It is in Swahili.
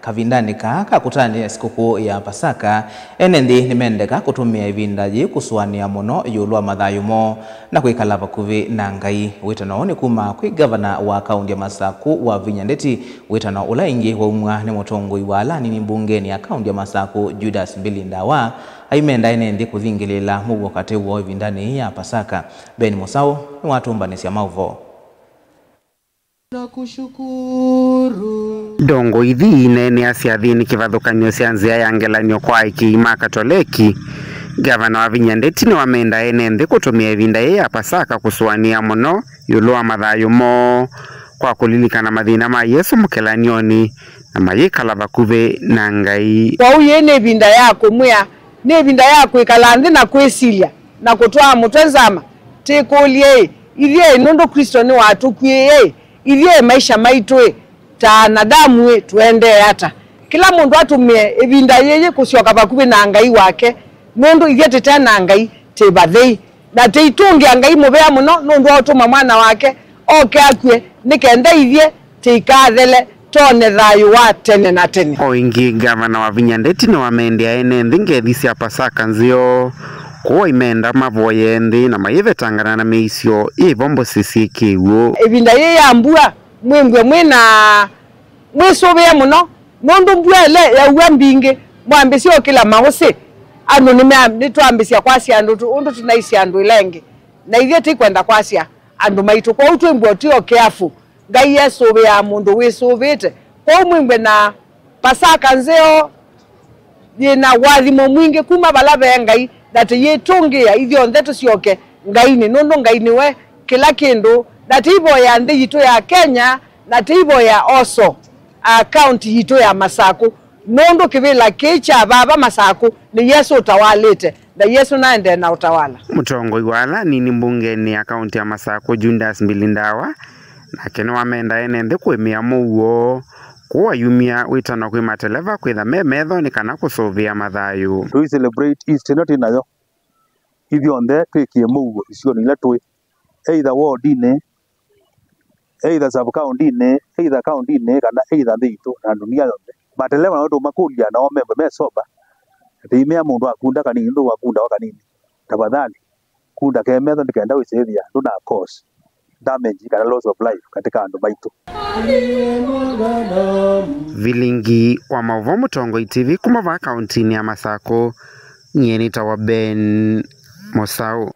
Kavindani kaka kutani sikukuu ya Pasaka enendi nimendeka kutumia ivindaji kusuania muno yulwa mathayumo na kwikala bakuvi na Ngai. Witano ni kuma kwi gavana wa kaunti ya Masaku wa Vinya Ndeti. Witano ula ingi wa umwa ni mutongoi wala ni mbungeni ya kaunti ya Masaku Judas Mbilindawa aimenda enendi kuthingilila mugo kati wa ivindani ya Pasaka. Ben Musau ni watumbanisi ya mauvo. Dongo ithi nene asiathini kivathukanio cia nzia ya ngelanio kwa ikiima Katoleki. Gavana wa Vinya Ndeti ni wamenda enenthi kutumia ivinda ya Pasaka kusuania muno yulwa mathayumo kwa kulilikana mathina ma Yesu mukelanioni na mayikala bakuve na Ngai. Kwa uye ne ivinda yako mwia ne ivinda yako ikala nthi na kwesilia na kutwaa mutwenzama tikulie irie nundu Kristo ni watukwie irie maisha maitwe ta nadamu tuende hata kila mundu atumie ivinda yeye kusyoka bakuve na Ngai wake nundu irie tete na Ngai te bathei na te itungi Ngai mubea muno nundu atuma mwana wake oke akue nikenda irie te ikathele tone thayu wa tene na tene. Oingi gavana wa Vinya Ndeti ni wamendea enenthi ngethi cia Pasaka nzio kwa imenda mavoye nthi na mayivetangana na meisio ivombo sisikiwo ivinda ye ambua mwembwe mwina mwisubia muno nundu mbwele ya uwa mbingi mwambisio kila mahose anu nitwambisia kwasia andu undu tunaisi andu ilenge na ithie tikwenda kwasia andu maitu kwa utu mbwe tio careful Ngai yesubia mundu wisubite kwa mwembwe na Pasaka nzeo yina wathimo mwingi kuma balabe Ngai dati yetungia ithio nthetu sioke Ngai ni nundu Ngai niwe kila kindu dati ibo ya nthi yitu ya Kenya na tibo ya oso county yitu ya Masaku nundu kivila kicha baba Masaku ni Yesu utawalite na Yesu naende na utawala. Mutongoi wala ni mbungeni ya kaunti ya Masaku Judas Mbilindawa na keno wamenda enenthi kwimia muo kwa yumia witana kwi mateleva kwitha memetho ni kana kusuvia mathayu. We celebrate Easter not inayo ithio nthe twikie muo icio ni latwe either ward-ine either sub-county-ine either county-ine kana either thitu na dunia yote mateleva no makulia na omembe mesoba timia mundu akunda kanini ndu akunda wakanini tafadhali kunda kemetho ndikenda wisethia nduna cause damage kana loss of life katika andu baitu. Vilingi wa mauvo Mutongoi TV kuma va kaunti ya Masaku nyeni tawa Ben Musau.